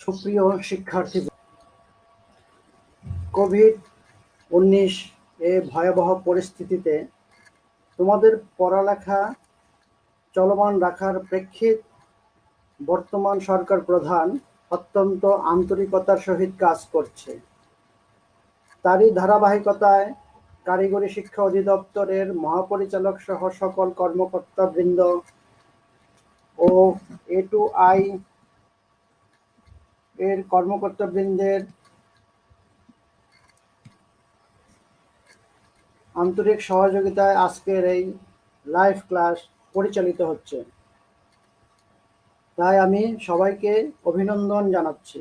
সুপ্রিয় শিক্ষার্থী, কোভিড-19 এ ভয়াবহ পরিস্থিতিতে তোমাদের পড়ালেখা চলমান রাখার প্রেক্ষিত বর্তমান সরকার প্রধান অত্যন্ত আন্তরিকতার সহিত কাজ করছে। তারই ধারাবাহিকতায় কারিগরি শিক্ষা অধিদপ্তরের মহাপরিচালক সহ সকল কর্মকর্তাবৃন্দ ও A2I এর কর্মকর্তাবৃন্দের আন্তরিক সহযোগিতায় আজকের এই লাইভ ক্লাস পরিচালিত হচ্ছে। তাই আমি সবাইকে অভিনন্দন জানাচ্ছি।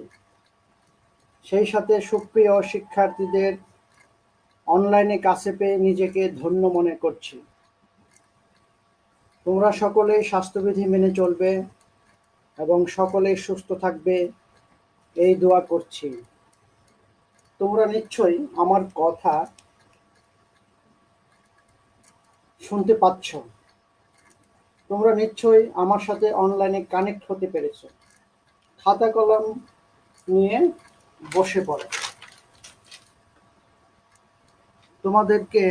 সেই সাথে সুপ্রিয় শিক্ষার্থীদের অনলাইনে কাছে পেয়ে নিজেকে ধন্য মনে করছি। তোমরা সকলেই স্বাস্থ্যবিধি মেনে চলবে এবং সকলেই সুস্থ থাকবে এই দোয়া করছি। তোমরা নিশ্চয়ই আমার কথা শুনতে পাচ্ছ। তোমরা নিশ্চয়ই আমার সাথে অনলাইনে কানেক্ট হতে পেরেছ। খাতা কলম নিয়ে বসে পড়ো। তোমাদেরকে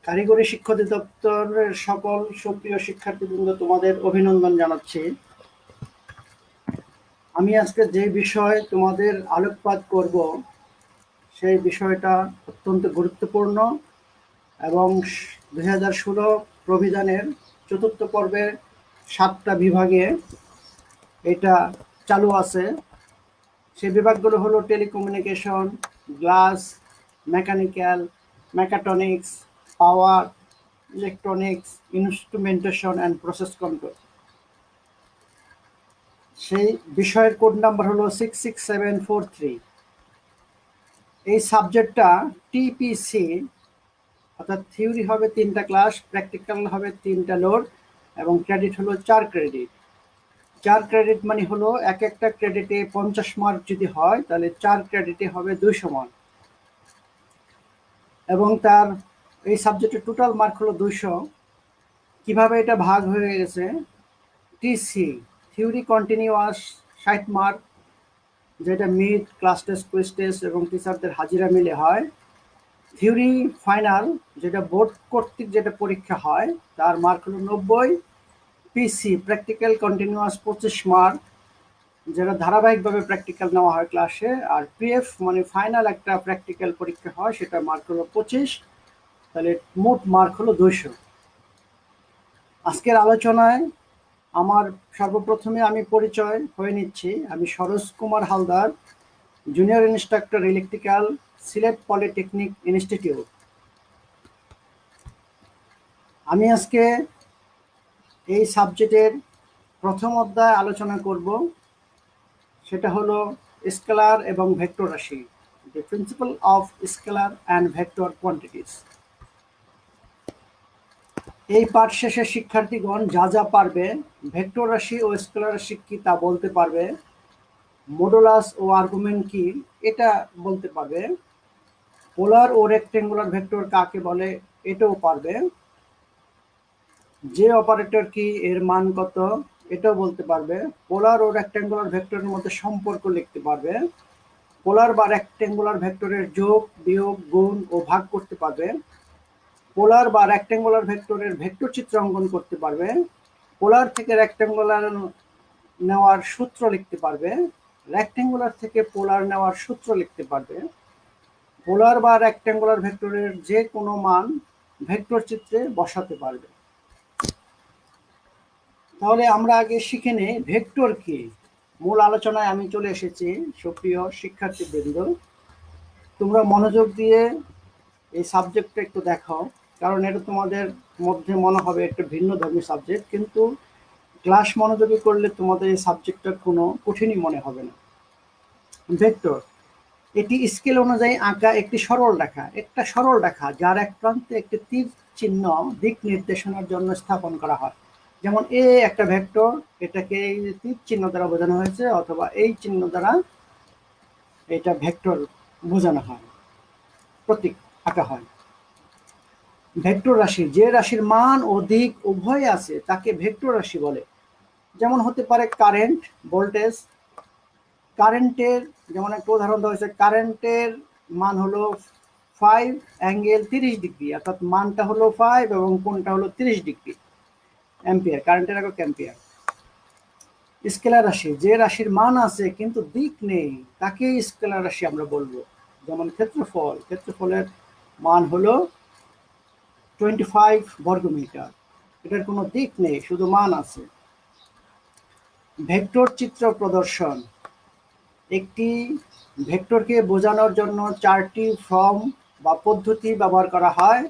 কারিগরি শিক্ষা অধিদপ্তরের সকল সুপ্রিয় শিক্ষার্থীবৃন্দ তোমাদের অভিনন্দন জানাচ্ছি। আমি আজকে যে বিষয় তোমাদের আলোকপাত করব সেই বিষয়টা অত্যন্ত গুরুত্বপূর্ণ এবং 2016 প্রবিধানের 4th পর্বের 7টা বিভাগে এটা চালু আছে। সেই বিভাগগুলো হলো telecommunication, glass, mechanical, mechatronics, power, electronics, instrumentation and process control. সেই বিষয়ের কোড নাম্বার হলো 66743। এই সাবজেক্টটা টিপিসি, অর্থাৎ থিওরি হবে 3টা ক্লাস, প্র্যাকটিক্যাল হবে 3টা লোড এবং ক্রেডিট হলো 4 ক্রেডিট। 4 ক্রেডিট মানে হলো একটা ক্রেডিটে 50 মার্ক যদি হয় তাহলে 4 ক্রেডিটে হবে 200 মার্ক এবং তার এই সাবজেক্টের টোটাল মার্ক হলো 200। কিভাবে এটা ভাগ হয়ে গেছে? টিসি থিওরি কন্টিনিউয়াস 60 মার্ক, যেটা mid, class test, quiz test এবং টিচারদের হাজিরা মিলে হয়। থিওরি ফাইনাল, যেটা বোর্ড কর্তৃক যেটা পরীক্ষা হয়, তার মার্ক হলো 90। পিসি প্র্যাকটিক্যাল কন্টিনিউয়াস 25 মার্ক, যেটা ধারাবাহিকভাবে প্র্যাকটিক্যাল নেওয়া হয় ক্লাসে। আর পিএফ মানে ফাইনাল একটা প্র্যাকটিক্যাল পরীক্ষা হয়, সেটা মার্ক হলো 25। তাহলে মোট মার্ক হলো 200। আজকের আলোচনায় আমার সর্বপ্রথমে আমি পরিচয় হয়ে নিচ্ছি। আমি Saroj Kumar Haldar, junior instructor electrical, Sylhet polytechnic institute. আমি আজকে এই সাবজেক্টের প্রথম অধ্যায় আলোচনা করব, সেটা হলো স্কেলার এবং ভেক্টর রাশি, the principal of scalar and vector quantities. এই পাঠ শেষে শিক্ষার্থীগণ যা যা পারবে, ভেক্টর রাশি ও স্কেলার রাশি কি তা বলতে পারবে, মডুলাস ও আর্গুমেন্ট কি এটা বলতে পারবে, পোলার ও রেক্টেঙ্গুলার ভেক্টর কাকে বলে এটাও পারবে, যে অপারেটর কি, এর মান কত এটাও বলতে পারবে, পোলার ও রেক্টেঙ্গুলার ভেক্টরের মধ্যে সম্পর্ক লিখতে পারবে, পোলার বা রেক্টেঙ্গুলার ভেক্টরের যোগ, বিয়োগ, গুণ ও ভাগ করতে পারবে, পোলার বা রেক্টেঙ্গুলার ভেক্টরের ভেক্টর চিত্র অঙ্কন করতে পারবে, পোলার থেকে রেক্টেঙ্গুলার নেওয়ার সূত্র লিখতে পারবে, রেক্টেঙ্গুলার থেকে পোলার নেওয়ার সূত্র লিখতে পারবে, পোলার বা রেক্টেঙ্গুলার ভেক্টরের যে কোনো মান ভেক্টর চিত্রে বসাতে পারবে। তাহলে আমরা আগে শিখে নেই ভেক্টর কি। মূল আলোচনায় আমি চলে এসেছি। সুপ্রিয় শিক্ষার্থীবৃন্দ, তোমরা মনোযোগ দিয়ে এই সাবজেক্টটা একটু দেখো, কারণ এটা তোমাদের মধ্যে মনে হবে একটা ভিন্ন ধর্মী সাবজেক্ট, কিন্তু ক্লাস মনোযোগী করলে তোমাদের এই সাবজেক্টটা কোনো কঠিনই মনে হবে না। ভেক্টর এটি স্কেল অনুযায়ী আঁকা একটি সরল রেখা, যার এক প্রান্তে একটি তীর চিহ্ন দিক নির্দেশনার জন্য স্থাপন করা হয়। যেমন এ একটা ভেক্টর, এটাকে এই তীর চিহ্ন দ্বারা বোঝানো হয়েছে, অথবা এই চিহ্ন দ্বারা এটা ভেক্টর বোঝানো হয়, প্রতীক আঁকা হয়। ভেক্টর রাশি, যে রাশির মান ও দিক উভয় আছে তাকে ভেক্টর রাশি বলে। যেমন হতে পারে কারেন্ট, ভোল্টেজ, কারেন্টের যেমন একটা উদাহরণ দেওয়া হয়েছে, কারেন্টের মান হলো 5 অ্যাঙ্গেল 30 ডিগ্রি, অর্থাৎ মানটা হলো 5 এবং কোণটা হলো 30 ডিগ্রি। অ্যাম্পিয়ার, কারেন্টের একক অ্যাম্পিয়ার। স্কেলার রাশি, যে রাশির মান আছে কিন্তু দিক নেই তাকে স্কেলার রাশি আমরা বলবো। যেমন ক্ষেত্রফল, ক্ষেত্রফলের মান হলো 25 বর্গমিটার, এটার কোনো দিক নেই, শুধু মান আছে। ভেক্টর চিত্র প্রদর্শন, একটি ভেক্টরকে বোঝানোর জন্য 4টি ফর্ম বা পদ্ধতি ব্যবহার করা হয়,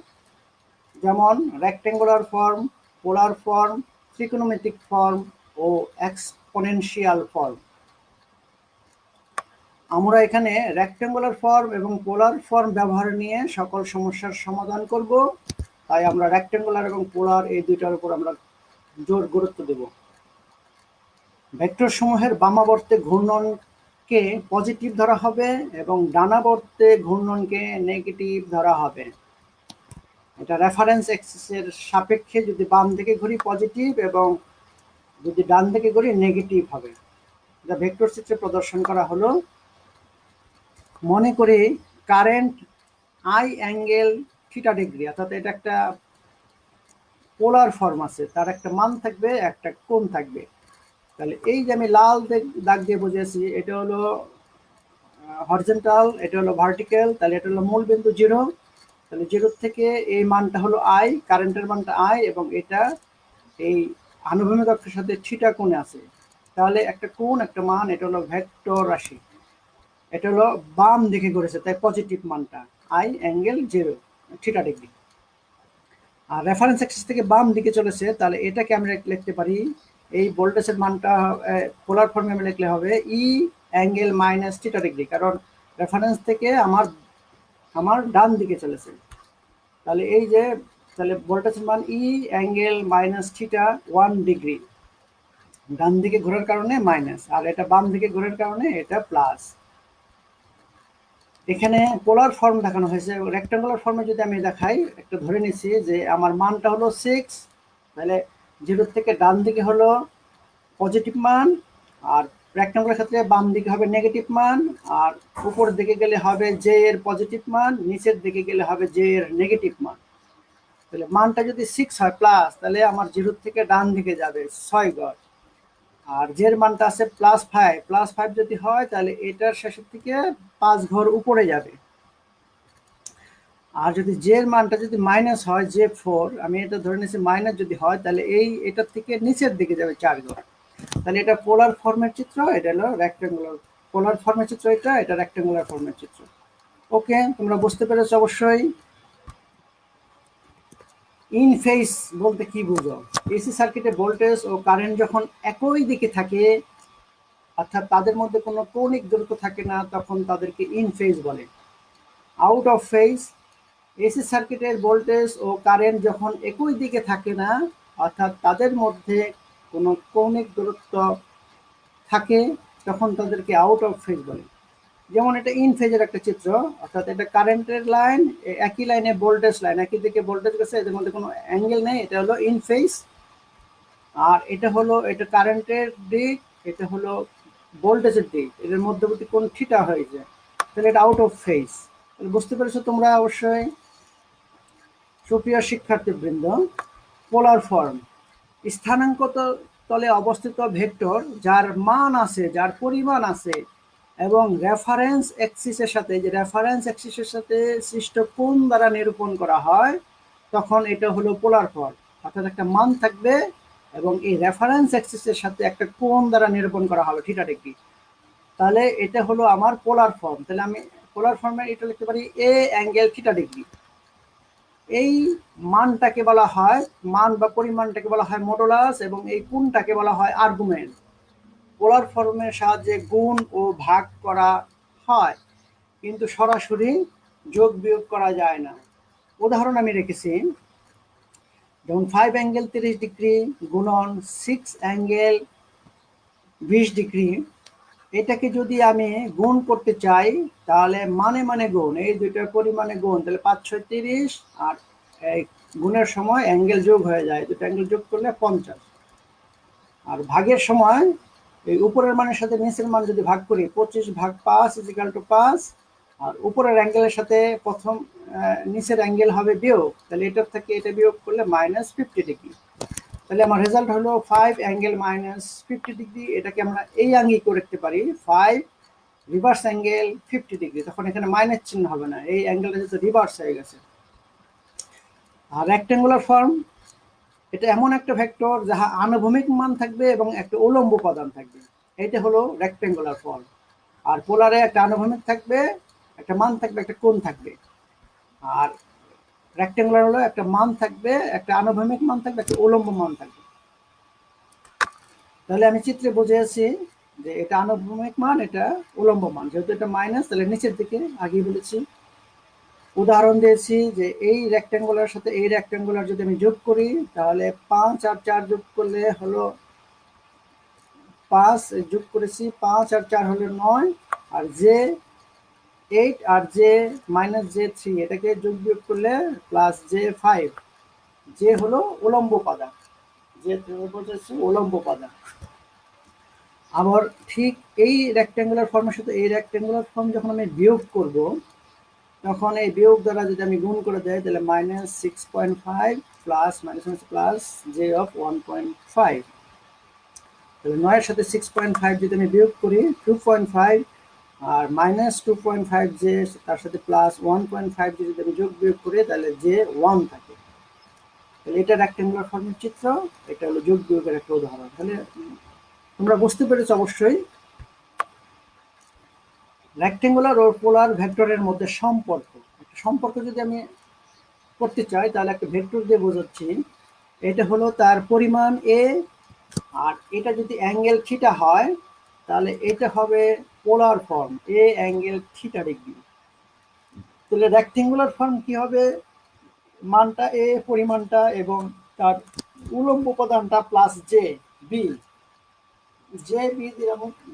যেমন রেক্টেঙ্গুলার ফর্ম, পোলার ফর্ম, ত্রিকোণমিতিক ফর্ম ও এক্সপোনেনশিয়াল ফর্ম। আমরা এখানে রেক্টেঙ্গুলার ফর্ম এবং পোলার ফর্ম ব্যবহার নিয়ে সকল সমস্যার সমাধান করব, তাই আমরা রেক্টেঙ্গুলার এবং পোলার এই দুইটার উপর আমরা জোর গুরুত্ব দেব। ভেক্টর সমূহের বামাবর্তে ঘূর্ণনকে পজিটিভ ধরা হবে এবং ডানাবর্তে ঘূর্ণনকে নেগেটিভ ধরা হবে। এটা রেফারেন্স অ্যাক্সিসের সাপেক্ষে যদি বাম দিকে ঘুরি পজিটিভ এবং যদি ডান দিকে ঘুরি নেগেটিভ হবে। এটা ভেক্টর চিত্রে প্রদর্শন করা হলো। মনে করি current I angle theta degree, অর্থাৎ এটা একটা পোলার ফর্ম আছে, তার একটা মান থাকবে, একটা কোণ থাকবে। তাহলে এই যে আমি লাল দাগ দিয়ে বুঝিয়েছি, এটা হলো হরিজন্টাল, এটা হলো ভার্টিক্যাল, তাহলে এটা হলো মূল বিন্দু 0। তাহলে 0 থেকে এই মানটা হলো আই, কারেন্টের মানটা আই, এবং এটা এই আনুভূমিক অক্ষের সাথে থিটা কোণে আছে। তাহলে একটা কোণ, একটা মান, এটা হলো ভেক্টর রাশি। এটা হলো বাম দিকে ঘুরেছে, তাই পজিটিভ মানটা আই অ্যাঙ্গেল 0 থিটা ডিগ্রি। আর রেফারেন্স অ্যাক্সিস থেকে বাম দিকে চলেছে, তাহলে এটাকে আমরা লিখতে পারি, এই ভোল্টেজের মানটা পোলার ফর্মে আমি লিখলে হবে ই অ্যাঙ্গেল মাইনাস থিটা ডিগ্রি, কারণ রেফারেন্স থেকে আমার ডান দিকে চলেছে। তাহলে এই যে, তাহলে ভোল্টেজের মান ই অ্যাঙ্গেল মাইনাস থিটা 1 ডিগ্রি, ডান দিকে ঘোরার কারণে মাইনাস, আর এটা বাম দিকে ঘোরার কারণে এটা প্লাস। এখানে পোলার ফর্ম দেখানো হয়েছে। রেক্টেঙ্গুলার ফর্মে যদি আমি দেখাই, একটা ধরে নিচ্ছি যে আমার মানটা হলো 6, তাহলে 0 থেকে ডান দিকে হলো পজিটিভ মান, আর রেক্টেঙ্গুলার ক্ষেত্রে বাম দিকে হবে নেগেটিভ মান, আর উপরের দিকে গেলে হবে জে এর পজিটিভ মান, নিচের দিকে গেলে হবে জে এর নেগেটিভ মান। তাহলে মানটা যদি 6 হয় প্লাস, তাহলে আমার 0 থেকে ডান দিকে যাবে 6 গজ, আর জের মানটা আছে +5, +5 যদি হয় তাহলে এটার শেষের থেকে 5 ঘর উপরে যাবে। আর যদি জের মানটা যদি মাইনাস হয়, J4, আমি এটা ধরে নিয়েছি মাইনাস যদি হয়, তাহলে এটার থেকে নিচের দিকে যাবে 4 ঘর। তাহলে এটা পোলার ফর্মের চিত্র, এটা হলো রেক্টেঙ্গুলার পোলার ফর্মের চিত্র, এটা রেক্টেঙ্গুলার ফর্মের চিত্র। ওকে, তোমরা বুঝতে পেরেছো অবশ্যই। ইন ফেজ বলতে কি বুঝো? এসি সার্কিটে ভোল্টেজ ও কারেন্ট যখন একই দিকে থাকে, অর্থাৎ তাদের মধ্যে কোনো কৌণিক দূরত্ব থাকে না, তখন তাদেরকে ইন ফেজ বলে। আউট অফ ফেজ, এসি সার্কিটের ভোল্টেজ ও কারেন্ট যখন একই দিকে থাকে না, অর্থাৎ তাদের মধ্যে কোনো কৌণিক দূরত্ব থাকে, তখন তাদেরকে আউট অফ ফেজ বলে। যেমন এটা ইন ফেজের একটা চিত্র, অর্থাৎ এটা কারেন্টের লাইন, একই লাইনে ভোল্টেজ লাইন, একই দিকে ভোল্টেজ গেছে, এদের মধ্যে কোনো অ্যাঙ্গেল নেই, এটা হলো ইন ফেজ। আর এটা হলো, এটা কারেন্টের দিক, এটা হলো ভোল্টেজের দিক, এদের মধ্যবর্তী কোণ থিটা হয়েছে, তাহলে এটা আউট অফ ফেজ। বুঝতে পেরেছো তোমরা অবশ্যই। সুপ্রিয় শিক্ষার্থীবৃন্দ, পোলার ফর্ম, স্থানাঙ্ক তলে অবস্থিত ভেক্টর যার মান আছে, যার পরিমাণ আছে, এবং রেফারেন্স অ্যাক্সিসের সাথে, যে রেফারেন্স অ্যাক্সিসের সাথে সৃষ্ট কোণ দ্বারা নিরূপণ করা হয়, তখন এটা হলো পোলার ফর্ম। অর্থাৎ একটা মান থাকবে এবং এই রেফারেন্স অ্যাক্সিসের সাথে একটা কোণ দ্বারা নিরূপণ করা হবে থিটা ডিগ্রি, তাহলে এটা হলো আমার পোলার ফর্ম। তাহলে আমি পোলার ফর্মে এটা লিখতে পারি এ অ্যাঙ্গেল থিটা ডিগ্রি। এই মানটাকে বলা হয়, মান বা পরিমাণটাকে বলা হয় মডুলাস, এবং এই কোণটাকে বলা হয় আর্গুমেন্ট। পোলার ফর্মের সাহায্যে গুণ ও ভাগ করা হয়, কিন্তু সরাসরি যোগ বিয়োগ করা যায় না। উদাহরণ আমি রেখেছি, যেমন 5 অ্যাঙ্গেল 30 ডিগ্রি গুণন 6 অ্যাঙ্গেল 20 ডিগ্রি, এটাকে যদি আমি গুণ করতে চাই, তাহলে মানে গুণ, এই দুইটার পরিমাণে গুণ, তাহলে 5 6 30, আর এই গুণের সময় অ্যাঙ্গেল যোগ হয়ে যায়, দুটো অ্যাঙ্গেল যোগ করলে 50, আর ভাগের সময় এই উপরের মানের সাথে নিচের মান যদি ভাগ করি 25 ভাগ 5 ইকুয়াল টু 5, আর উপরের অ্যাঙ্গেলের সাথে প্রথম নিচের অ্যাঙ্গেল হবে বিয়োগ, তাহলে এটার থেকে এটা বিয়োগ করলে -50 ডিগ্রি। তাহলে আমার রেজাল্ট হলো 5 অ্যাঙ্গেল -50 ডিগ্রি। এটাকে আমরা এই আঙ্গিক করে রাখতে পারি 5 রিভার্স অ্যাঙ্গেল 50 ডিগ্রি। তখন এখানে মাইনাস চিহ্ন হবে না, এই অ্যাঙ্গেলটা যেহেতু রিভার্স হয়ে গেছে। আর রেক্ট্যাঙ্গুলার ফর্ম এটা এমন একটা ভেক্টর যাহা আনুভূমিক মান থাকবে এবং একটা উলম্ব উপাদান থাকবে, এটা হলো রেক্ট্যাঙ্গুলার ফর্ম। আর পোলারে একটা আনুভূমিক থাকবে, একটা মান থাকবে, একটা কোণ থাকবে। আর রেক্ট্যাঙ্গুলার হলো একটা মান থাকবে, একটা আনুভূমিক মান থাকবে, একটা উলম্ব মান থাকবে। তাহলে আমি চিত্রে বুঝিয়েছি যে এটা আনুভূমিক মান, এটা উলম্ব মান। যেহেতু এটা মাইনাস, তাহলে নিচের দিকে আগেই বলেছি। উদাহরণ দিয়েছি যে এই রেক্ট্যাঙ্গুলার সাথে এই রেক্ট্যাঙ্গুলার যদি আমি যোগ করি, তাহলে 5 আর 4 যোগ করলে হলো 5, যোগ করেছি 5 আর 4 হলো 9, আর যে 8 আর যে -j3 এটাকে যোগ বিয়োগ করলে +j5। যে হলো উলম্ব উপাদান, যে বলতেছি উলম্ব উপাদান। আবার ঠিক এই রেক্ট্যাঙ্গুলার ফর্মের সাথে এই রেক্ট্যাঙ্গুলার ফর্ম যখন আমি বিয়োগ করব, তখন এই বিয়োগ দ্বারা যদি আমি গুণ করে দেয়, তাহলে -6.5 প্লাস প্লাস j of 1.5। তাহলে 9 এর সাথে 6.5 যদি আমি বিয়োগ করি 2.5, আর -2.5 যে তার সাথে প্লাস 1.5 যদি আমি যোগ বিয়োগ করি, তাহলে যে 1 থাকে। তাহলে এটা রেক্ট্যাঙ্গুলার ফর্মের চিত্র, এটা হলো যোগ বিয়োগের একটা উদাহরণ। তাহলে তোমরা বুঝতে পেরেছো অবশ্যই রেক্ট্যাঙ্গুলার ও পোলার ভেক্টরের মধ্যে সম্পর্ক। একটা সম্পর্ক যদি আমি করতে চাই, তাহলে একটা ভেক্টর দিয়ে বোঝাচ্ছি। এটা হলো তার পরিমাণ a, আর এটা যদি অ্যাঙ্গেল থিটা হয়, তাহলে এটা হবে polar form a angle theta degree. তাহলে রেক্ট্যাঙ্গুলার ফর্ম কি হবে? মানটা a, পরিমাণটা, এবং তার উলম্ব উপাদানটা plus J B. J B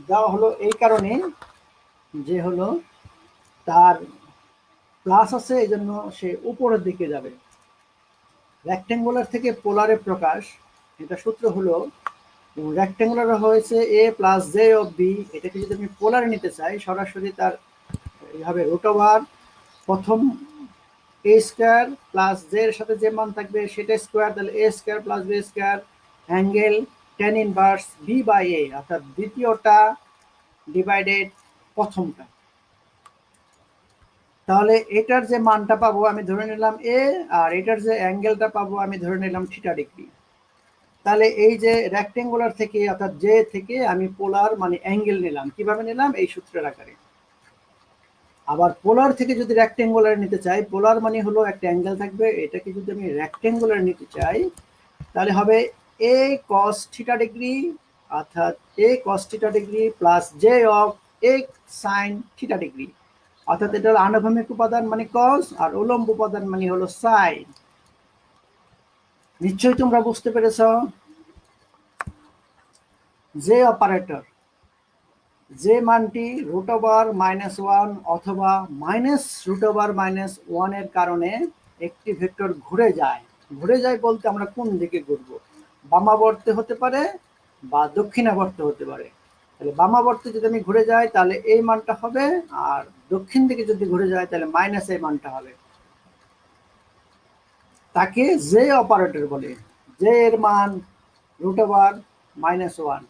দেওয়া হলো এই কারণে যে হলো তার প্লাস আছে, এই জন্য সে উপরের দিকে যাবে। রেক্ট্যাঙ্গুলার থেকে পোলারে প্রকাশ, এটা সূত্র হলো রেক্ট্যাঙ্গুলার হয়েছে a plus J of B. এটাকে যদি আমি পোলারে নিতে চাই, সরাসরি তার এইভাবে রুট ওভার প্রথম a স্কোয়ার প্লাস জে এর সাথে যে মান থাকবে সেটা স্কোয়ার, তাহলে a square plus B square angle tan inverse B by a, অর্থাৎ দ্বিতীয়টা ডিভাইডেড প্রথমটা। তাহলে এটার যে মানটা পাবো আমি ধরে নিলাম a, আর এটার যে অ্যাঙ্গেলটা পাবো আমি ধরে নিলাম থিটা ডিগ্রি। তাহলে এই যে রেক্ট্যাঙ্গুলার থেকে অর্থাৎ জে থেকে আমি পোলার মানে অ্যাঙ্গেল নিলাম। কিভাবে নিলাম? এই সূত্রের আকারে। আবার পোলার থেকে যদি রেক্ট্যাঙ্গুলার নিতে চাই, পোলার মানে হলো একটা অ্যাঙ্গেল থাকবে, এটাকে যদি আমি রেক্ট্যাঙ্গুলার নিতে চাই, তাহলে হবে a cos থিটা ডিগ্রি, অর্থাৎ a cos theta degree plus j of a sin theta degree. অর্থাৎ এটা হলো আনুভূমিক উপাদান মানে cos, আর উলম্ব উপাদান মানে হলো sin। নিশ্চয়ই তোমরা বুঝতে পেরেছো। যে অপারেটর, যে মানটি √1 অথবা -√1 এর কারণে একটি ভেক্টর ঘুরে যায়। ঘুরে যায় বলতে আমরা কোন দিকে ঘুরবো? বামাবর্তে হতে পারে বা দক্ষিণাবর্তে হতে পারে। তাহলে বামাবর্তে যদি আমি ঘুরে যাই, তাহলে এই মানটা হবে, আর দক্ষিণ দিকে যদি ঘুরে যায়, তাহলে মাইনাস এই মানটা হবে। তাকে যে অপারেটর বলে। যে এর মান √1।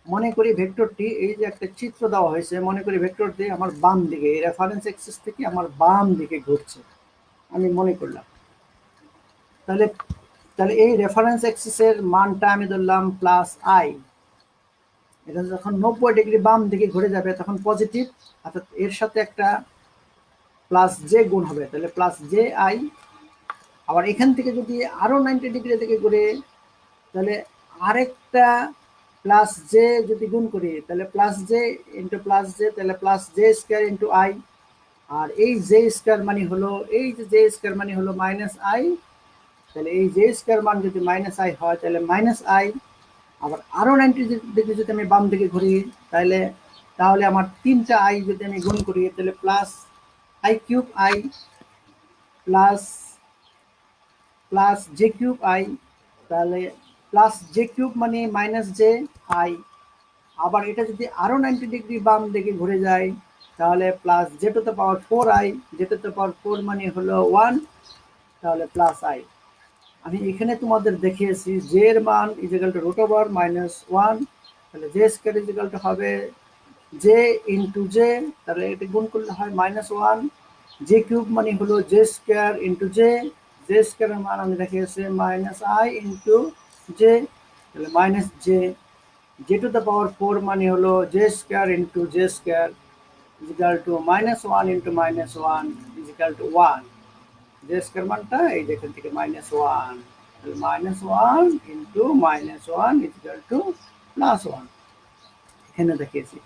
মনে করি ভেক্টরটি, এই যে একটা চিত্র দেওয়া হয়েছে, মনে করি ভেক্টরটি আমার বাম দিকে, এই রেফারেন্স অ্যাক্সিস থেকে আমার বাম দিকে ঘুরছে, আমি মনে করলাম। তাহলে তাহলে এই রেফারেন্স অ্যাক্সিসের মানটা আমি ধরলাম +i। এটা যখন 90 ডিগ্রি বাম দিকে ঘুরে যাবে তখন পজিটিভ, অর্থাৎ এর সাথে একটা +j গুণ হবে, তাহলে +ji। আবার এখান থেকে যদি আরো 90 ডিগ্রি থেকে ঘুরে, তাহলে আরেকটা +j যদি গুণ করি, তাহলে +j ইন্টু +j, তাহলে +j² ইন্টু i। আর এই j স্কয়ার মানে হলো, এই যে j স্কয়ার মানে হলো -i। তাহলে এই j স্কয়ার মান যদি -i হয়, তাহলে -i। আবার আরো 90 ডিগ্রি যদি আমি বাম দিকে ঘুরি, তাহলে আমার তিনটা i যদি আমি গুণ করি, তাহলে +i³ +j³ i। তাহলে +j³ মানে -ji। আবার এটা যদি আরো 90 ডিগ্রি বাম দিকে ঘুরে যায় তাহলে plus J to the power 4i, J to the power 4 মানে হলো 1, তাহলে প্লাস আই। আমি এখানে তোমাদের দেখিয়েছি জে এর মান is equal to root over minus 1, তাহলে J square is equal to হবে জে ইন্টু জে, তাহলে এটা গুণ করলে হয় মাইনাস 1, জে কিউব মানে হলো j square into j, j স্কয়ারের মান আমি দেখিয়েছি মাইনাস আই ইন্টু জে, তাহলে minus j, j to the power 4 মানে হলো j square into j square is equal to minus 1 into minus 1 is equal to 1, j square মানটা এই যেখান থেকে minus 1, minus 1 into minus 1 is equal to plus 1, এখানে দেখিয়েছি।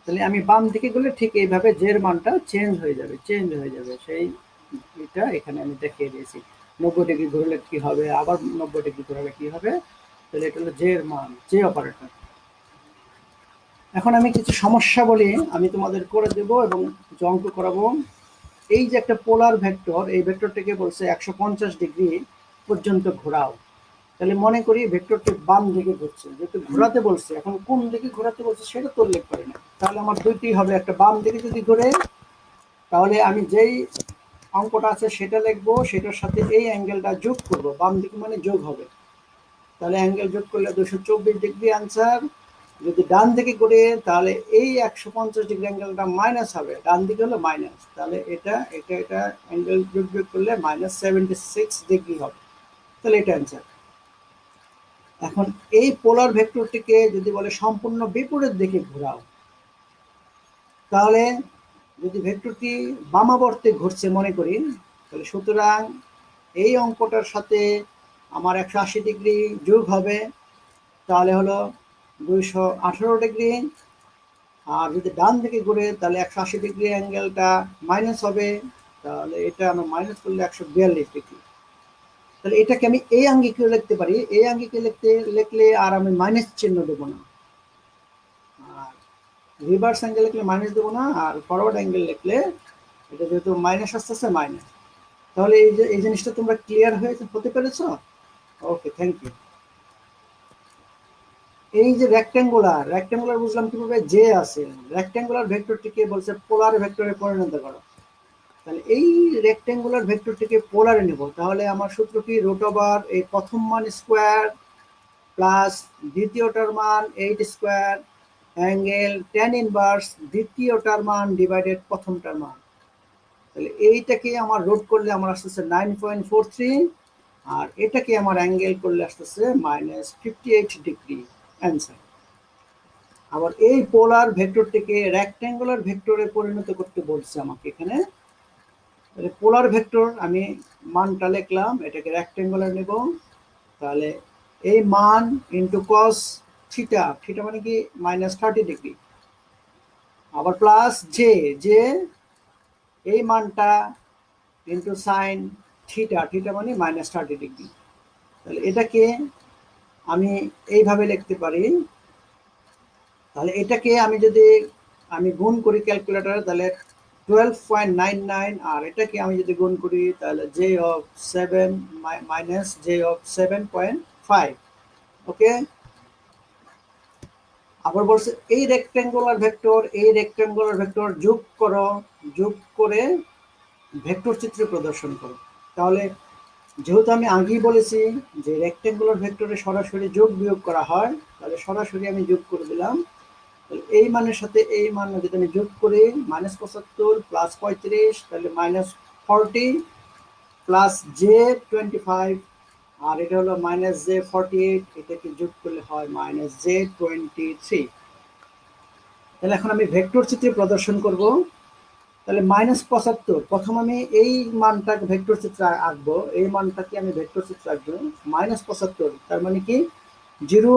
তাহলে আমি বাম দিকে গেলে ঠিক এইভাবে জের মানটা চেঞ্জ হয়ে যাবে, সেই এটা এখানে আমি দেখিয়ে দিয়েছি। 90 ডিগ্রি ঘুরলে কি হবে, আবার 90 ডিগ্রি ঘুরালে কি হবে, তাহলে এটা হলো জের মান, জে অপারেটর। এখন আমি কিছু সমস্যা বলি, আমি তোমাদের করে দেব এবং কিছু অঙ্ক করাবো। এই যে একটা পোলার ভেক্টর, এই ভেক্টরটাকে বলছে 150 ডিগ্রি পর্যন্ত ঘোরাও। তাহলে মনে করি ভেক্টরটি বাম দিকে ঘুরছে, যেহেতু ঘোরাতে বলছে, এখন কোন দিকে ঘোরাতে বলছে সেটা তো উল্লেখ করে না। তাহলে আমার দুইটি হবে, একটা বাম দিকে যদি ঘুরে তাহলে আমি যেই অঙ্কটা আছে সেটা লিখবো, সেটার সাথে এই অ্যাঙ্গেলটা যোগ করব, বাম দিকে মানে যোগ হবে, তাহলে অ্যাঙ্গেল যোগ করলে 224 ডিগ্রি আনসার। যদি ডান দিকে ঘুরে তাহলে এই 150 ডিগ্রি অ্যাঙ্গেলটা মাইনাস হবে, ডান দিকে হলো মাইনাস, তাহলে এটা অ্যাঙ্গেল যোগ করলে মাইনাস 76 ডিগ্রি হবে, তাহলে এটা অ্যান্সার। এখন এই পোলার ভেক্টরটিকে যদি বলে সম্পূর্ণ বিপরীত দিকে ঘোরাও, তাহলে যদি ভেক্টরটি বামাবর্তে ঘুরছে মনে করি, তাহলে সুতরাং এই অঙ্কটার সাথে আমার 180 ডিগ্রি যোগ হবে, তাহলে হলো 218 ডিগ্রি। আর যদি ডান দিকে ঘুরে তাহলে 180 ডিগ্রি অ্যাঙ্গেলটা মাইনাস হবে, তাহলে এটা আমরা মাইনাস করলে 142 ডিগ্রি। তাহলে এটাকে আমি এই আঙ্গিকে লিখতে পারি, এই আঙ্গিকে লিখলে আর আমি মাইনাস চিহ্ন দেবো না, আর রিভার্স অ্যাঙ্গেল লিখলে মাইনাস দেবো না, আর ফরওয়ার্ড অ্যাঙ্গেল লিখলে এটা যেহেতু মাইনাস আসতেছে মাইনাস। তাহলে এই জিনিসটা তোমরা ক্লিয়ার হতে পেরেছো? ওকে, থ্যাংক ইউ। এই যে রেক্ট্যাঙ্গুলার বুঝলাম কিভাবে, জে আছে, রেক্ট্যাঙ্গুলার ভেক্টরটিকে বলছে পোলার ভেক্টরে পরিণত করো। তাহলে এই রেক্ট্যাঙ্গুলার ভেক্টরটিকে পোলারে নেব, তাহলে আমার সূত্র কি, রুট ওভার এই প্রথম মান স্কোয়ার প্লাস দ্বিতীয়টার মান 8 স্কোয়ার অ্যাঙ্গেল tan ইনভার্স দ্বিতীয়টার মান ডিভাইডেড প্রথমটার মান। তাহলে এইটাকে আমার রুট করলে আমার আসতেছে 9.43, আর এটাকে আমার অ্যাঙ্গেল করলে আসতেছে -58 ডিগ্রি, অ্যান্সার। আবার এই পোলার ভেক্টরটিকে রেক্ট্যাঙ্গুলার ভেক্টরে পরিণত করতে বলছে আমাকে এখানে। তাহলে পোলার ভেক্টর আমি মানটা লিখলাম, এটাকে রেক্ট্যাঙ্গুলার নেব, তাহলে এই মান ইন্টু কস থিটা, থিটা মানে কি -30 ডিগ্রি, আবার প্লাস জে, জে এই মানটা ইন্টু সাইন থিটা, থিটা মানে -30 ডিগ্রি। তাহলে এটাকে আমি এইভাবে লিখতে পারি। তাহলে এটাকে আমি যদি গুণ করি ক্যালকুলেটরে, তাহলে 12.99, আর এটাকে আমি যদি গুণ করি তাহলে J of 7 minus J of 7.5। ওকে, আবার বলছে এই রেক্ট্যাঙ্গুলার ভেক্টর যোগ করো, যোগ করে ভেক্টর চিত্রে প্রদর্শন করো। তাহলে যেহেতু আমি আগেই বলেছি যে রেক্ট্যাঙ্গুলার ভেক্টরে সরাসরি যোগ বিয়োগ করা হয়, তাহলে সরাসরি আমি যোগ করে দিলাম। এই মানের সাথে এই মান যদি আমি যোগ করি -75 প্লাস 35, তাহলে -40 প্লাস জে 25, আর এটা হলো -j48, এটাকে যোগ করলে হয় -j23। তাহলে এখন আমি ভেক্টর চিত্রে প্রদর্শন করব। তাহলে -75, প্রথম আমি এই মানটাকে ভেক্টর চিত্রে আঁকবো, এই মানটাকে আমি ভেক্টর চিত্রে আঁকবো -75, তার মানে কি জিরো,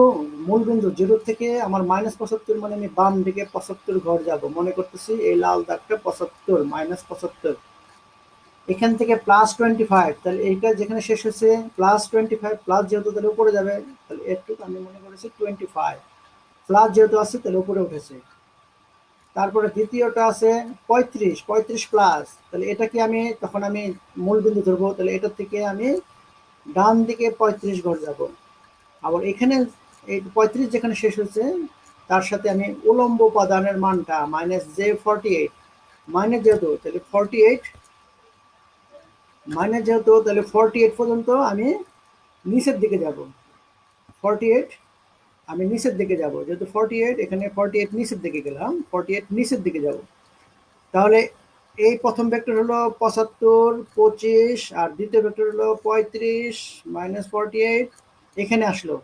মূল বিন্দু জিরো থেকে আমার -75 মানে আমি বাম দিকে 75 ঘর যাব, মনে করতেছি এই লাল দাগটা 75, -75, এখান থেকে +25, তাহলে এইটা যেখানে শেষ হচ্ছে +25, প্লাস যেহেতু তাহলে উপরে যাবে, তাহলে একটু আমি মনে করেছি 25, প্লাস যেহেতু আছে তাহলে উপরে উঠেছে। তারপরে দ্বিতীয়টা আছে 35, 35 প্লাস, তাহলে এটাকে আমি তখন আমি মূল বিন্দু ধরবো, তাহলে এটা থেকে আমি ডান দিকে 35 ঘর যাব। আবার এখানে এই 35 যেখানে শেষ হচ্ছে তার সাথে আমি উলম্ব উপাদানের মানটা -J48 মাইনাস যেহেতু তাহলে 48 মাইনাস যেহেতু তাহলে 48 পর্যন্ত আমি নিচের দিকে যাব 48 আমি নিচের দিকে যাব যেহেতু 48 এখানে 48 নিচের দিকে গেলাম 48 নিচের দিকে যাব তাহলে এই প্রথম ভেক্টর হলো 75 25 আর দ্বিতীয় ভেক্টর হলো 35 -48 এখানে আসলো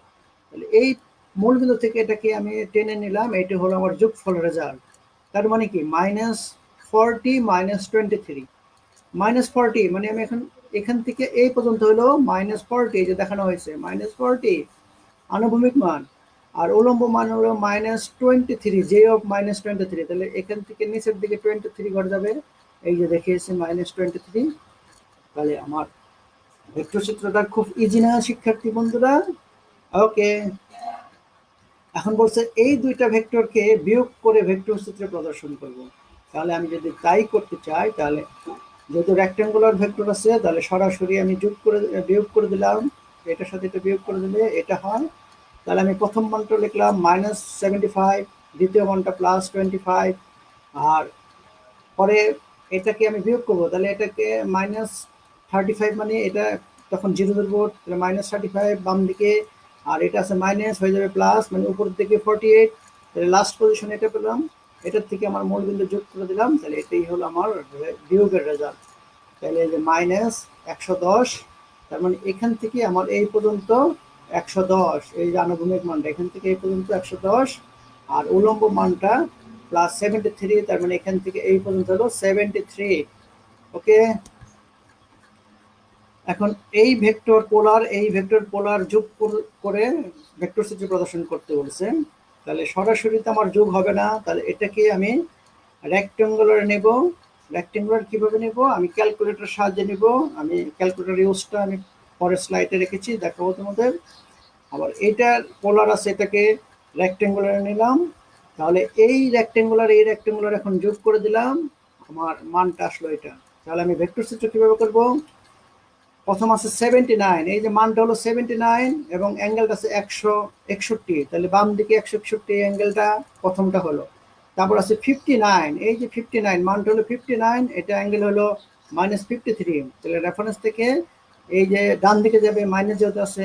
তাহলে এই মূলবিন্দু থেকে এটাকে আমি টেনে নিলাম এটা হলো আমার যোগফল রেজাল্ট তার মানে কি -40 -23 -40 মানে আমি এখান থেকে এই পর্যন্ত হলো -40 যে দেখানো হয়েছে -40 আনুভূমিক মান আর উলম্ব মান হলো -23 j অফ -23 তাহলে এখান থেকে নিচের দিকে 23 ঘর যাবে এই যে দেখিয়েছি -23 তাহলে আমার ভেক্টর চিত্রটা খুব ইজি না শিক্ষার্থী বন্ধুরা ওকে এখন বলছে এই দুইটা ভেক্টরকে বিয়োগ করে ভেক্টর চিত্রে প্রদর্শন করব তাহলে আমি যদি তাই করতে চাই তাহলে যেহেতু রেক্ট্যাঙ্গুলার ভেক্টর আছে তাহলে সরাসরি আমি বিয়োগ করে দিলাম এটার সাথে এটা বিয়োগ করে দিলে এটা হয় তাহলে আমি প্রথম মানটা লিখলাম -75 দ্বিতীয় মানটা +25 আর পরে এটাকে আমি বিয়োগ করবো তাহলে এটাকে -35 মানে এটা তখন 0 ধরবো তাহলে -35 বাম দিকে আর এটা আছে মাইনাস হয়ে যাবে প্লাস মানে উপরের দিকে 48 তাহলে লাস্ট পজিশন এটা পেলাম এটার থেকে আমার মূলবিন্দু যোগ করে দিলাম তাহলে এটাই হলো আমার বিয়োগের রেজাল্ট তাহলে এই যে -110 তার মানে এখান থেকে আমার এই পর্যন্ত 110 এই যে আনুভূমিক মানটা এখান থেকে এই পর্যন্ত 110 আর উলম্ব মানটা +73 তার মানে এখান থেকে এই পর্যন্ত হলো 73 ওকে এখন এই ভেক্টর পোলার যোগ করে ভেক্টর চিত্র প্রদর্শন করতে বলেছে তাহলে সরাসরি তো আমার যোগ হবে না তাহলে এটাকে আমি রেক্ট্যাঙ্গুলার নেব রেক্ট্যাঙ্গুলার কিভাবে নেব আমি ক্যালকুলেটর সাহায্যে নেব আমি ক্যালকুলেটর ইউজটা আমি পরের স্লাইডে রেখেছি দেখাবো তোমাদের আবার এইটার পোলার আছে এটাকে রেক্ট্যাঙ্গুলার নিলাম তাহলে এই রেক্ট্যাঙ্গুলার এখন যোগ করে দিলাম আমার মানটা আসলো এটা তাহলে আমি ভেক্টর চিত্র কিভাবে করব প্রথম আছে 79 এই যে মানটা হলো 79 এবং অ্যাঙ্গেলটা আছে 161 তাহলে বাম দিকে 161 অ্যাঙ্গেলটা প্রথমটা হলো তারপর আছে 59 এই যে 59 মানটা হলো 59 এটা অ্যাঙ্গেল হলো -53 তাহলে রেফারেন্স থেকে এই যে ডান দিকে যাবে মাইনাস যেহেতু আছে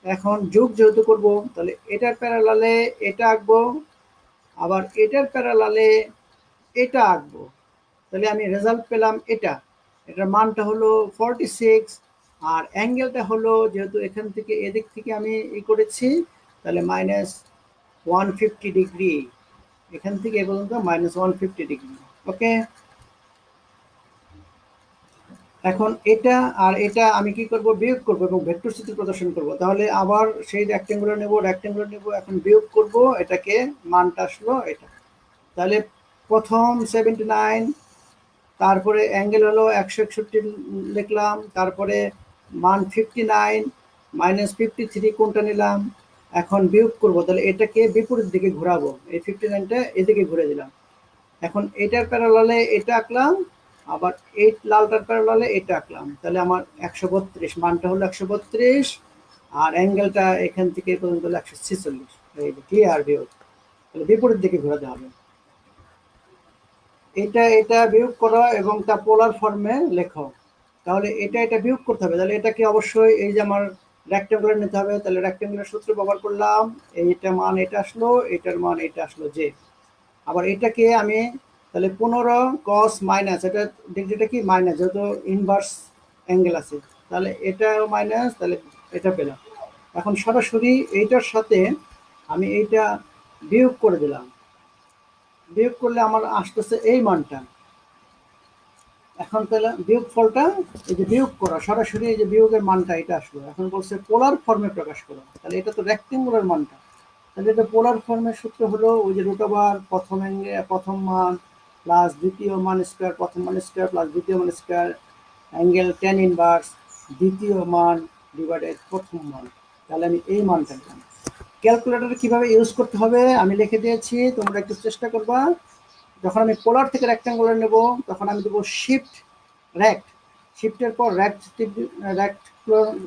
এখন যোগ যেহেতু করব তাহলে এটার প্যারালালে এটা আঁকবো আবার এটার প্যারালালে এটা আঁকবো তাহলে আমি রেজাল্ট পেলাম এটার মানটা হলো 46 আর অ্যাঙ্গেলটা হলো যেহেতু এখান থেকে এদিক থেকে আমি করেছি তাহলে -150 ডিগ্রি এখান থেকে এ পর্যন্ত -150 ডিগ্রি ওকে এখন এটা আর এটা আমি কি করব বিয়োগ করব এবং ভেক্টর চিত্র প্রদর্শন করব তাহলে আবার সেই রেক্ট্যাঙ্গুলার নেব এখন বিয়োগ করব এটাকে মানটা আসলো এটা তাহলে প্রথম 79 তারপরে অ্যাঙ্গেল হলো 161 লিখলাম তারপরে মান 59 -53 কোনটা নিলাম এখন বিয়োগ করব তাহলে এটাকে বিপরীত দিকে ঘোরাবো এই 59টা এদিকে ঘুরে দিলাম এখন এটার প্যারালালে এটা আঁকলাম আবার এই লালটার প্যারালালে এটা আঁকলাম তাহলে আমার 132 মানটা হলো 132 আর অ্যাঙ্গেলটা এখান থেকে পর্যন্ত হলো 146 এই ক্লিয়ার বিয়োগ তাহলে বিপরীত দিকে ঘোরাতে হবে এটা বিয়োগ করো এবং তা পোলার ফর্মে লেখো তাহলে এটা বিয়োগ করতে হবে তাহলে এটাকে অবশ্যই এই যে আমার রেক্ট্যাঙ্গুলার নিতে হবে তাহলে রেক্ট্যাঙ্গুলার সূত্র ব্যবহার করলাম এইটা মান এটা আসলো এটার মান এটা আসলো যে আবার এটাকে আমি তাহলে 15 cos মাইনাস এটা ডিগ্রিটা কি মাইনাস যেহেতু ইনভার্স অ্যাঙ্গেল আছে তাহলে এটা মাইনাস তাহলে এটা পেলাম এখন সরাসরি এইটার সাথে আমি এইটা বিয়োগ করে দিলাম বিয়োগ করলে আমার আসতেছে এই মানটা এখন তাহলে বিয়োগ ফলটা এই যে বিয়োগ করা সরাসরি এই যে বিয়োগের মানটা এটা আসলো এখন বলছে পোলার ফর্মে প্রকাশ করো তাহলে এটা তো রেক্ট্যাঙ্গুলার মানটা তাহলে এটা পোলার ফর্মের সূত্র হলো ওই যে √, প্রথম মান প্লাস দ্বিতীয় মান স্কয়ার প্রথম মান স্কয়ার প্লাস দ্বিতীয় মান স্কয়ার অ্যাঙ্গেল tan ইনভার্স দ্বিতীয় মান ডিভাইডেড প্রথম মান তাহলে আমি এই মানটা পেলাম ক্যালকুলেটর কিভাবে ইউজ করতে হবে আমি লিখে দিয়েছি তোমরা একটু চেষ্টা করবা যখন আমি পোলার থেকে রেক্ট্যাঙ্গুলার নেব তখন আমি দেবো শিফটের পর রেক্ট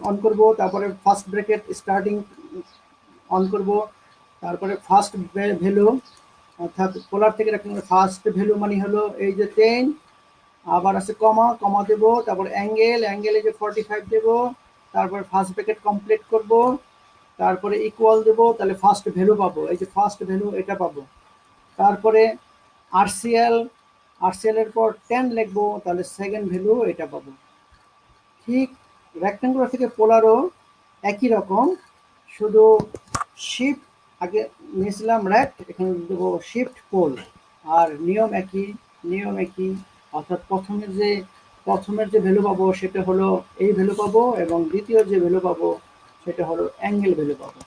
অন করব তারপরে ফার্স্ট ব্র্যাকেট স্টার্টিং অন করব তারপরে ফার্স্ট ভ্যালু, অর্থাৎ পোলার থেকে ফার্স্ট ভ্যালু মানে হলো এই যে 10, আবার আছে কমা, কমা দেব, তারপর অ্যাঙ্গেলে যে 45 দেব, তারপর ফার্স্ট ব্র্যাকেট কমপ্লিট করব, তারপরে ইকুয়াল দেব, তাহলে ফার্স্ট ভ্যালু পাবো, এই যে ফার্স্ট ভ্যালু এটা পাবো। তারপরে আরসিএল এর পর 10 লিখবো, তাহলে সেকেন্ড ভ্যালু এটা পাবো। ঠিক রেক্ট্যাঙ্গুলার থেকে পোলারও একই রকম, শুধু শিফট আগে নিয়েছিলাম রেক্ট, এখানে দেবো শিফট পোল, আর নিয়ম একই, অর্থাৎ প্রথমের যে ভ্যালু পাবো সেটা হলো এই ভ্যালু পাবো, এবং দ্বিতীয় যে ভ্যালু পাবো সেটা হলো অ্যাঙ্গেল ভ্যালু পাবো।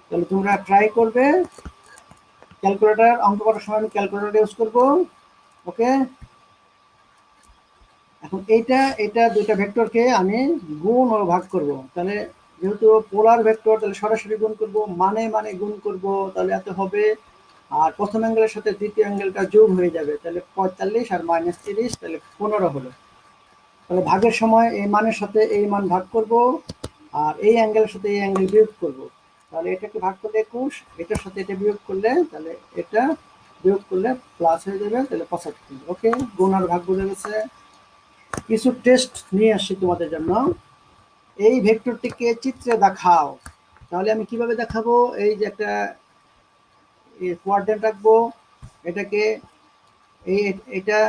তাহলে তোমরা ট্রাই করবে, ক্যালকুলেটর অঙ্ক করার সময় আমি ক্যালকুলেটর ইউজ করবো। ওকে, এখন এটা দুইটা ভেক্টরকে আমি গুণ ও ভাগ করব। তাহলে যেহেতু পোলার ভেক্টর, তাহলে সরাসরি গুণ করব, মানে গুণ করব, তাহলে এত হবে। আর প্রথম অ্যাঙ্গেলের সাথে দ্বিতীয় অ্যাঙ্গেলটা যোগ হয়ে যাবে, তাহলে 45 আর -30, তাহলে 15 হলো। তাহলে ভাগের সময় এই মানের সাথে এই মান ভাগ করব, আর এই অ্যাঙ্গেলের সাথে এই অ্যাঙ্গেল বিয়োগ করব। তাহলে এটাকে ভাগ করলে 21, এটার সাথে এটা বিয়োগ করলে, তাহলে এটা বিয়োগ করলে প্লাস হয়ে যাবে, তাহলে 75। ওকে, গুণ আর ভাগ বোঝা গেছে। কিছু টেস্ট নিয়ে আসছি তোমাদের জন্য। এই ভেক্টরটিকে চিত্রে দেখাও, তাহলে আমি কিভাবে দেখাবো? এই যে একটা কোয়াড্রেন্ট রাখবো, এটাকে এটা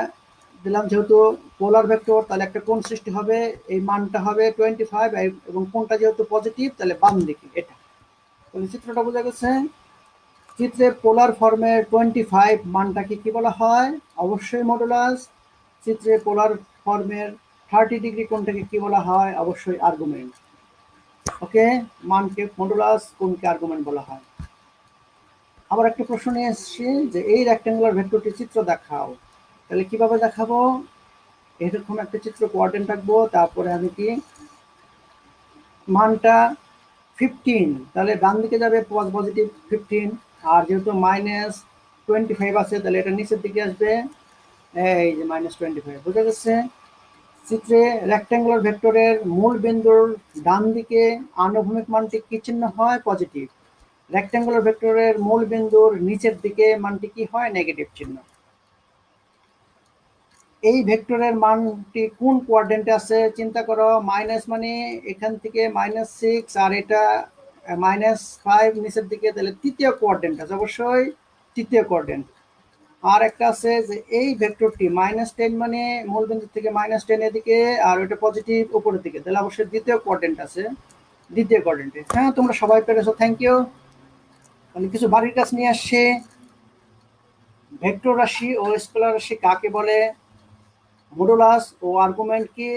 দিলাম, যেহেতু পোলার ভেক্টর তাহলে একটা কোণ সৃষ্টি হবে, এই মানটা হবে 25, এবং কোণটা যেহেতু পজিটিভ তাহলে বাম দিকে এটা। তাহলে চিত্রটা বোঝা গেছে। চিত্রে পোলার ফর্মের 25 মানটাকে কি বলা হয়? অবশ্যই মডুলাস। চিত্রে পোলার ফর্মের 30 ডিগ্রি কোণটাকে কি বলা হয়? অবশ্যই আর্গুমেন্ট। ওকে, মানকে মডুলাস, কোণকে আর্গুমেন্ট বলা হয়। আবার একটা প্রশ্ন নিয়ে এসেছি যে এই রেক্ট্যাঙ্গুলার ভেক্টরটি চিত্র দেখাও, তাহলে কিভাবে দেখাবো? এরকম একটা চিত্র কোয়াড্রেন্ট রাখবো, তারপরে আমি কি মানটা 15, তাহলে ডান দিকে যাবে পজিটিভ 15, আর যেহেতু -25 আছে তাহলে এটা নিচের দিকে আসবে, এই যে -25। বুঝা গেছে? চিত্রে রেক্ট্যাঙ্গুলার ভেক্টরের মূল বিন্দুর ডান দিকে আনুভূমিক মানটি কি চিহ্ন হয়? পজিটিভ। রেক্ট্যাঙ্গুলার ভেক্টরের মূল বিন্দুর নিচের দিকে মানটি কি হয়? নেগেটিভ চিহ্ন। এই ভেক্টরের মানটি কোন কোয়াড্রেন্টে আছে? চিন্তা করো, মাইনাস মানে এখান থেকে -6, আর এটা -5 নিচের দিকে, তাহলে তৃতীয় কোয়াড্রেন্ট আছে, অবশ্যই তৃতীয় কোয়াড্রেন্ট। আর একটা আছে যে এই ভেক্টরটি -10 মানে মূল বিন্দু থেকে -10 এদিকে, আর ওইটা পজিটিভ উপরের দিকে, তাহলে অবশ্যই দ্বিতীয় কোয়াড্রেন্ট আছে, দ্বিতীয় কোয়াড্রেন্টে। হ্যাঁ, তোমরা সবাই পেরেছো, থ্যাংক ইউ। তাহলে কিছু বাড়ির কাজ নিয়ে আসছে। ভেক্টর রাশি ও স্কেলার রাশি কাকে বলে? মডুলাস ও আর্গুমেন্ট কি?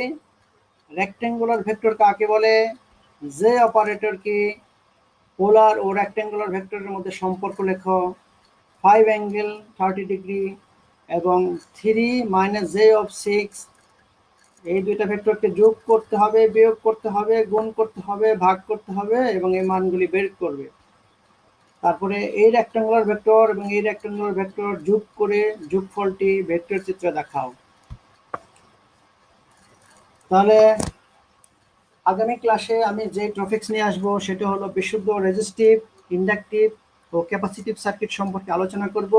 রেক্ট্যাঙ্গুলার ভেক্টর কাকে বলে? যে অপারেটর কি? পোলার ও রেক্ট্যাঙ্গুলার ভেক্টরের মধ্যে সম্পর্ক লেখো। 5 অ্যাঙ্গেল 30 ডিগ্রি এবং 3 - j/6, এই দুইটা ভেক্টরকে যোগ করতে হবে, বিয়োগ করতে হবে, গুণ করতে হবে, ভাগ করতে হবে, এবং এই মানগুলি বের করবে। তারপরে এই রেক্ট্যাঙ্গুলার ভেক্টর এবং এই রেক্ট্যাঙ্গুলার ভেক্টর যোগ করে যোগফলটি ভেক্টর চিত্রে দেখাও। তাহলে আগামী ক্লাসে আমি যে টপিকস নিয়ে আসবো সেটা হলো বিশুদ্ধ রেজিস্টিভ, ইন্ডাকটিভ ও ক্যাপাসিটিভ সার্কিট সম্পর্কে আলোচনা করব।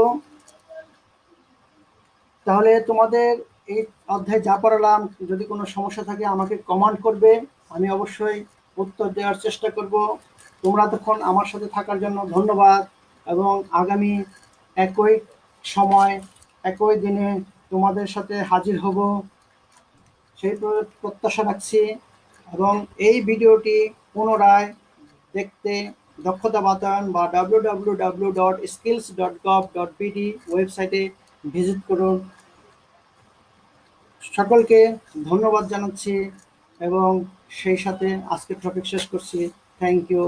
তাহলে তোমাদের এই অধ্যায়ে যা পড়ালাম, যদি কোনো সমস্যা থাকে আমাকে কমেন্ট করবে, আমি অবশ্যই উত্তর দেওয়ার চেষ্টা করব। তোমরা তখন আমার সাথে থাকার জন্য ধন্যবাদ, এবং আগামী একই সময় একই দিনে তোমাদের সাথে হাজির হব সেই প্রত্যাশা রাখছি। এবং এই ভিডিওটি পুনরায় দেখতে দক্ষতা বাতায়ন বা www.skills.gov.bd ওয়েবসাইটে ভিজিট করুন। সকলকে ধন্যবাদ জানাচ্ছি, এবং সেই সাথে আজকের টপিক শেষ করছি। Thank you.